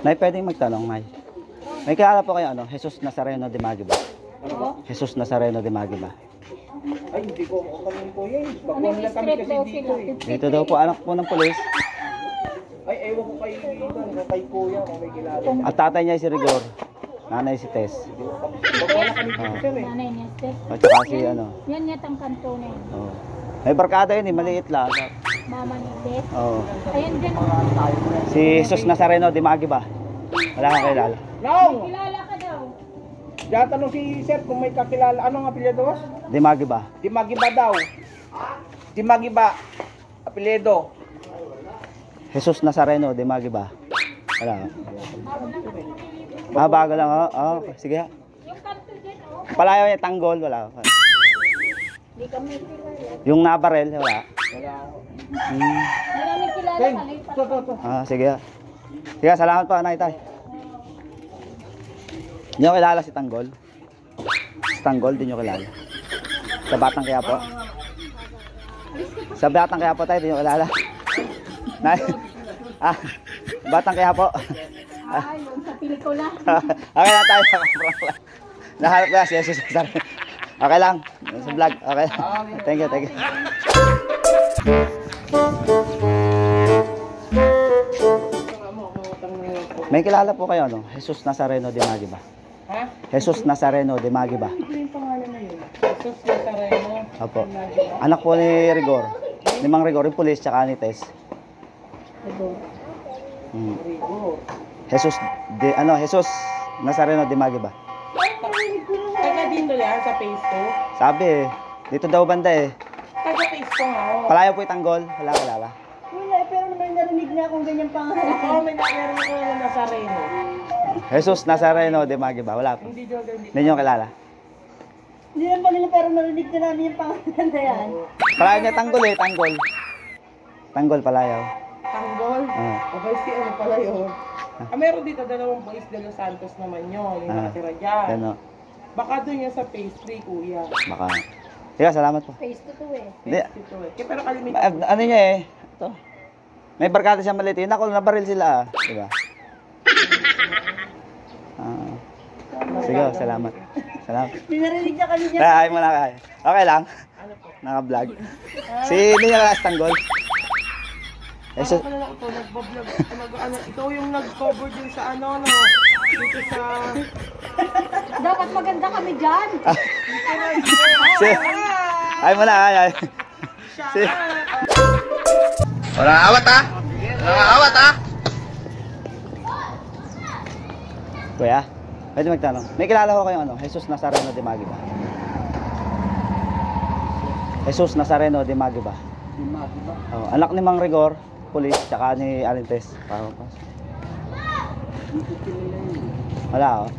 Nay, pwedeng magtanong, Nay. May kilala po kayo, ano? Jesus Nazareno de Magiba. Jesus Nazareno de Magiba. Ay, hindi ko kami po yan. Baguhan lang kami kasi dito eh. Dito daw po, anak po ng pulis. Ay, ewan ko kay kuya kung may kilala. At tatay niya si Rigor. Nanay si Tess. Baguhan lang kami dito sir eh. Nanay niya, Steph. At saka si ano. Yan yatang kanto na yun. Oh. May barkada yun eh, maliit lang. Mama ni Steph. Oh. Ayun dyan. Si Jesus Nazareno de Magiba. Wala kang kilala. No! Kilala ka daw. Diyan tanong si sir kung may kakilala. Anong apelyido? De Magiba. Di Magiba daw. Di Magiba. Apelyido. Jesus Nazareno de Magiba. Wala. Ah, bago lang. Oh, sige ha. Yung kanto dyan, oh. Palayaw niya, tanggol. Wala. Hindi kami kilala. Yung nabarel, wala. Wala ako. Maraming kilala Teng, ka na to. Ah, sige ha. Sige, salamat po, Nay, tay. Hindi nyo kilala si Tanggol? Si Tanggol, di nyo kilala. Sa Batang Quiapo. Sa Batang Quiapo tayo, di nyo kilala. Nay, Batang Quiapo. Ah, yung sa pelikula. Okay na tayo. Nahanap ko na si Jesus. Okay lang. Sa vlog. Okay. Thank you, thank you. May kilala po kayo, no? Jesus Nazareno de Magiba. Ha? Jesus Nazareno de Magiba. Ano yung pangalan na yun? Jesus Nazareno. Opo. Anak po ni Rigor. Ni Mang Rigor, yung pulis, tsaka ni Tess. Hmm. Rigo. Jesus Nazareno de Magiba. Taga dito yan sa phase Sabi eh, dito daw banda eh. 2? Taga phase 2 nga ako. Palayo po yung Tanggol. Wala kilala. Wala, pero may narinig na akong ganyan pangalan. Oo, may nakarinig ko na Nazareno. Jesus Nazareno de Magiba. Wala po. Hindi daw Hindi nyo kilala. Hindi lang pala, pero narinig na namin yung pangalan na yan. Palayo niya Tanggol eh, Tanggol. Tanggol, palayaw. Tanggol. Ah. Okay, si ano pala yun. Meron dito dalawang boys de Los Santos naman yun. Yung nakatira dyan. Ano, Baka doon yan sa phase 3, kuya. baka. Sige, salamat po. Face to eh. Hindi, Dito eh. Kaya pero kalimitan. ano niya eh. Ito. May barkada siya maliit. Eh. Naku, nabaril sila ah. Diba? Ah. Sige, salamat. Salamat. Hindi narinig na kami niya. Ay mo na kaya. Okay lang. Ano po? Naka-vlog. Si hindi niya kalas Tanggol. Ano pala na ito, nagbablog. Ikaw yung nag-cover din sa ano, no? Dito sa... Dapat maganda kami dyan. Si, ay mo na ay. Si. Wala awat ha. Wala awat ha. Kuya, pwede magtanong. May kilala ko kayong ano, Jesus Nazareno de Magiba. Jesus Nazareno de Magiba. Oh, anak ni Mang Rigor, pulis, tsaka ni Alintes. Wala oh.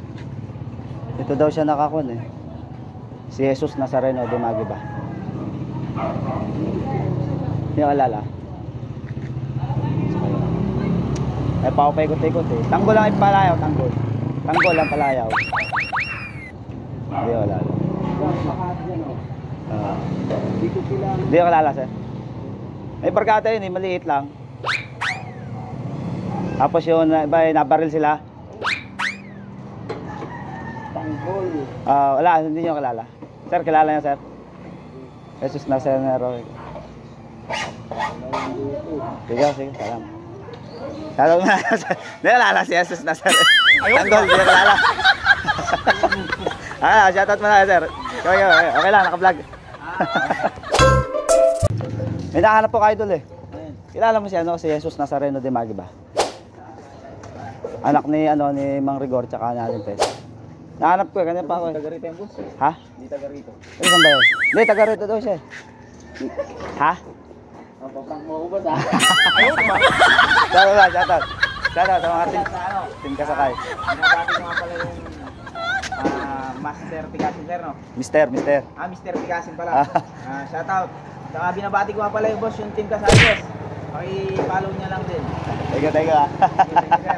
Ito daw siya nakakon eh. Si Jesus Nazareno de Magiba. Hindi ko alala. Ay paupay-ikot-ikot eh. Tanggol lang ipalayaw, tanggol. Tanggol lang palayaw. Hindi ko alala. Hindi ko alala sir. May barkada yun eh, maliit lang. Tapos yun, nabaril sila. Tanggol. Wala, hindi nyo kilala. Sir, kilala niya sir? Jesus Nazareno. Sige, sige, salam. Salam na, hindi kilala si Jesus Nazareno. Tanggol, hindi kilala. Shoutout mo na sir. Okay lang, naka-vlog. May nakahanap po kayo idol eh. Kilala mo si ano, si Jesus Nazareno de Magiba. Anak ni ano ni Mang Rigor tsaka ni Alintes. Nahanap ko, kanina pa ako. Taga rito yung boss. Ha? Hindi taga rito. Ano saan ba yun? Hindi, taga rito daw siya. Ha? Papaprank mo ako ba ta? Shoutout. Shoutout sa mga team kasakay. Binabati ko nga pala yung Master Picasin sir, no? Mister. Mr. Picasin pala. Shoutout. Saka binabati ko nga pala yung boss, yung team kasakay boss. Paki-follow niya lang din. Teka. Thank you, sir.